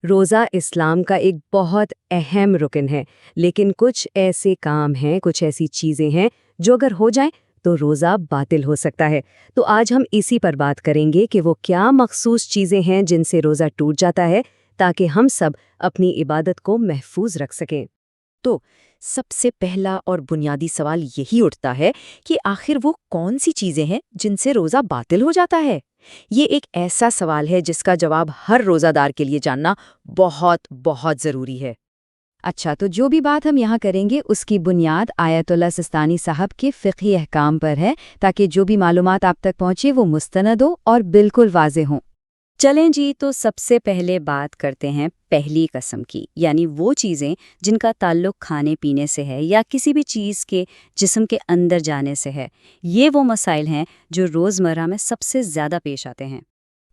روزہ اسلام کا ایک بہت اہم رکن ہے، لیکن کچھ ایسے کام ہیں، کچھ ایسی چیزیں ہیں جو اگر ہو جائیں تو روزہ باطل ہو سکتا ہے۔ تو آج ہم اسی پر بات کریں گے کہ وہ کیا مخصوص چیزیں ہیں جن سے روزہ ٹوٹ جاتا ہے، تاکہ ہم سب اپنی عبادت کو محفوظ رکھ سکیں۔ تو سب سے پہلا اور بنیادی سوال یہی اٹھتا ہے کہ آخر وہ کون سی چیزیں ہیں جن سے روزہ باطل ہو جاتا ہے؟ یہ ایک ایسا سوال ہے جس کا جواب ہر روزہ دار کے لیے جاننا بہت بہت ضروری ہے۔ اچھا، تو جو بھی بات ہم یہاں کریں گے اس کی بنیاد آیت اللہ سستانی صاحب کے فقہی احکام پر ہے، تاکہ جو بھی معلومات آپ تک پہنچے وہ مستند ہو اور بالکل واضح ہوں۔ چلیں جی، تو سب سے پہلے بات کرتے ہیں پہلی قسم کی، یعنی وہ چیزیں جن کا تعلق کھانے پینے سے ہے یا کسی بھی چیز کے جسم کے اندر جانے سے ہے۔ یہ وہ مسائل ہیں جو روزمرہ میں سب سے زیادہ پیش آتے ہیں۔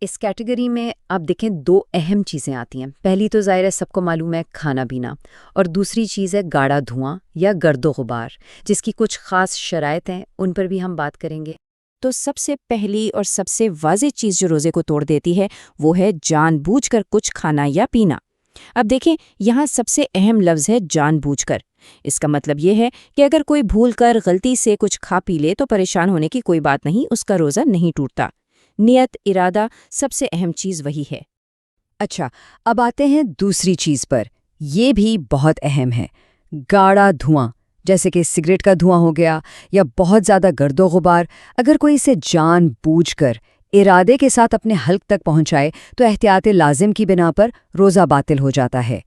اس کیٹیگری میں آپ دیکھیں دو اہم چیزیں آتی ہیں۔ پہلی تو ظاہر ہے سب کو معلوم ہے، کھانا پینا، اور دوسری چیز ہے گاڑھا دھواں یا گرد و غبار، جس کی کچھ خاص شرائط ہیں، ان پر بھی ہم بات کریں گے۔ تو سب سے پہلی اور سب سے واضح چیز جو روزے کو توڑ دیتی ہے وہ ہے جان بوجھ کر کچھ کھانا یا پینا۔ اب دیکھیں، یہاں سب سے اہم لفظ ہے جان بوجھ کر۔ اس کا مطلب یہ ہے کہ اگر کوئی بھول کر غلطی سے کچھ کھا پی لے تو پریشان ہونے کی کوئی بات نہیں، اس کا روزہ نہیں ٹوٹتا۔ نیت، ارادہ، سب سے اہم چیز وہی ہے۔ اچھا، اب آتے ہیں دوسری چیز پر، یہ بھی بہت اہم ہے، گاڑھا دھواں، جیسے کہ سگریٹ کا دھواں ہو گیا یا بہت زیادہ گرد و غبار۔ اگر کوئی اسے جان بوجھ کر ارادے کے ساتھ اپنے حلق تک پہنچائے تو احتیاط لازم کی بنا پر روزہ باطل ہو جاتا ہے۔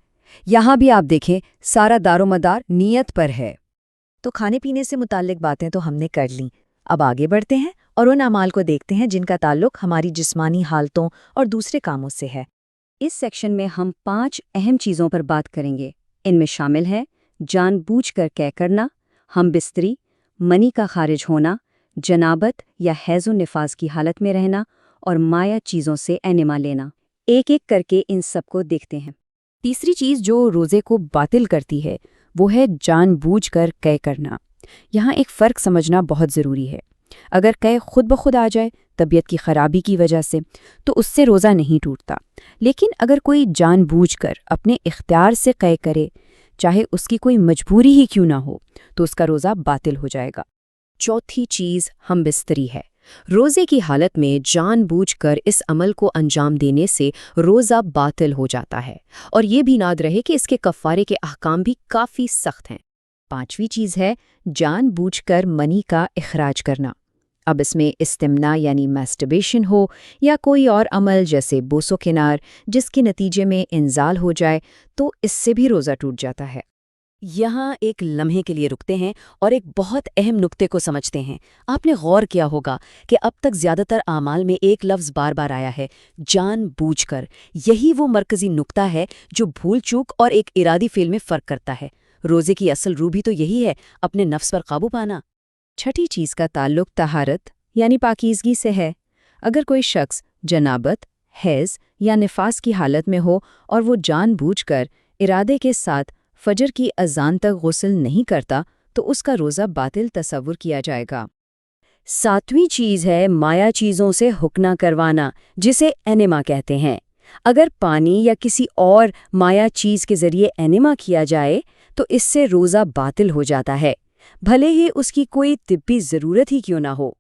یہاں بھی آپ دیکھیں سارا دار و مدار نیت پر ہے۔ تو کھانے پینے سے متعلق باتیں تو ہم نے کر لیں، اب آگے بڑھتے ہیں اور ان اعمال کو دیکھتے ہیں جن کا تعلق ہماری جسمانی حالتوں اور دوسرے کاموں سے ہے۔ اس سیکشن میں ہم 5 اہم چیزوں پر بات کریں گے۔ ان میں شامل ہے جان بوجھ کر قے کرنا، ہم بستری، منی کا خارج ہونا، جنابت یا حیض و نفاس کی حالت میں رہنا، اور مائع چیزوں سے انیما لینا۔ ایک ایک کر کے ان سب کو دیکھتے ہیں۔ تیسری چیز جو روزے کو باطل کرتی ہے وہ ہے جان بوجھ کر قے کرنا۔ یہاں ایک فرق سمجھنا بہت ضروری ہے۔ اگر قے خود بخود آ جائے طبیعت کی خرابی کی وجہ سے تو اس سے روزہ نہیں ٹوٹتا، لیکن اگر کوئی جان بوجھ کر اپنے اختیار سے قے کرے، چاہے اس کی کوئی مجبوری ہی کیوں نہ ہو، تو اس کا روزہ باطل ہو جائے گا۔ چوتھی چیز ہم بستری ہے۔ روزے کی حالت میں جان بوجھ کر اس عمل کو انجام دینے سے روزہ باطل ہو جاتا ہے، اور یہ بھی یاد رہے کہ اس کے کفارے کے احکام بھی کافی سخت ہیں۔ پانچویں چیز ہے جان بوجھ کر منی کا اخراج کرنا۔ اب اس میں استمنا یعنی میسٹربیشن ہو یا کوئی اور عمل جیسے بوس و کنار جس کے نتیجے میں انزال ہو جائے تو اس سے بھی روزہ ٹوٹ جاتا ہے۔ یہاں ایک لمحے کے لیے رکتے ہیں اور ایک بہت اہم نکتے کو سمجھتے ہیں۔ آپ نے غور کیا ہوگا کہ اب تک زیادہ تر اعمال میں ایک لفظ بار بار آیا ہے، جان بوجھ کر۔ یہی وہ مرکزی نکتہ ہے جو بھول چوک اور ایک ارادی فعل میں فرق کرتا ہے۔ روزے کی اصل روح بھی تو یہی ہے، اپنے نفس پر قابو پانا۔ چھٹی چیز کا تعلق طہارت یعنی پاکیزگی سے ہے۔ اگر کوئی شخص جنابت، حیض یا نفاس کی حالت میں ہو اور وہ جان بوجھ کر ارادے کے ساتھ فجر کی اذان تک غسل نہیں کرتا تو اس کا روزہ باطل تصور کیا جائے گا۔ ساتویں چیز ہے مائع چیزوں سے حکنا کروانا، جسے انیما کہتے ہیں۔ اگر پانی یا کسی اور مائع چیز کے ذریعے انیما کیا جائے تو اس سے روزہ باطل ہو جاتا ہے، بھلے ہی اس کی کوئی طبی ضرورت ہی کیوں نہ ہو۔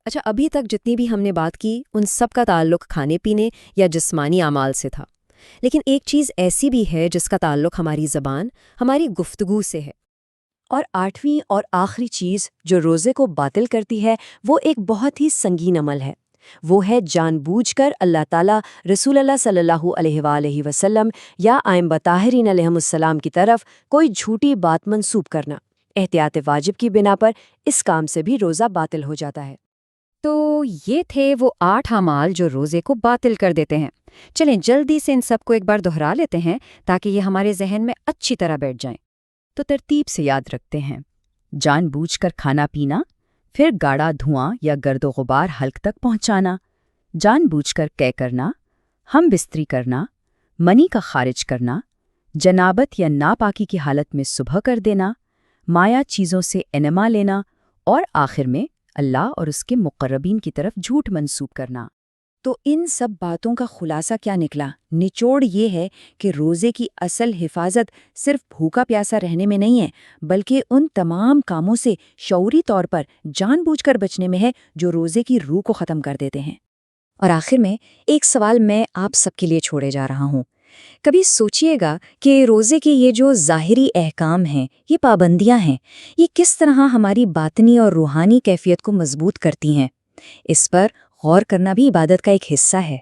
اچھا، ابھی تک جتنی بھی ہم نے بات کی ان سب کا تعلق کھانے پینے یا جسمانی اعمال سے تھا، لیکن ایک چیز ایسی بھی ہے جس کا تعلق ہماری زبان، ہماری گفتگو سے ہے۔ اور 8ویں اور آخری چیز جو روزے کو باطل کرتی ہے وہ ایک بہت ہی سنگین عمل ہے۔ وہ ہے جان بوجھ کر اللہ تعالیٰ، رسول اللہ صلی اللہ علیہ وآلہ وسلم یا ائمہ طاہرین علیہم السلام کی طرف کوئی جھوٹی بات منسوب کرنا۔ احتیاط واجب کی بنا پر اس کام سے بھی روزہ باطل ہو جاتا ہے۔ تو یہ تھے وہ 8 اعمال جو روزے کو باطل کر دیتے ہیں۔ چلیں جلدی سے ان سب کو ایک بار دہرا لیتے ہیں تاکہ یہ ہمارے ذہن میں اچھی طرح بیٹھ جائیں۔ تو ترتیب سے یاد رکھتے ہیں: جان بوجھ کر کھانا پینا، پھر گاڑھا دھواں یا گرد و غبار حلق تک پہنچانا، جان بوجھ کر قے کرنا، ہم بستری کرنا، منی کا خارج کرنا، جنابت یا ناپاکی کی حالت میں صبح کر دینا، مائع چیزوں سے انیما لینا، اور آخر میں اللہ اور اس کے مقربین کی طرف جھوٹ منسوب کرنا۔ تو ان سب باتوں کا خلاصہ کیا نکلا؟ نچوڑ یہ ہے کہ روزے کی اصل حفاظت صرف بھوکا پیاسا رہنے میں نہیں ہے، بلکہ ان تمام کاموں سے شعوری طور پر جان بوجھ کر بچنے میں ہے جو روزے کی روح کو ختم کر دیتے ہیں۔ اور آخر میں ایک سوال میں آپ سب کے لیے چھوڑے جا رہا ہوں۔ کبھی سوچئے گا کہ روزے کے یہ جو ظاہری احکام ہیں، یہ پابندیاں ہیں، یہ کس طرح ہماری باطنی اور روحانی کیفیت کو مضبوط کرتی ہیں؟ اس پر غور کرنا بھی عبادت کا ایک حصہ ہے۔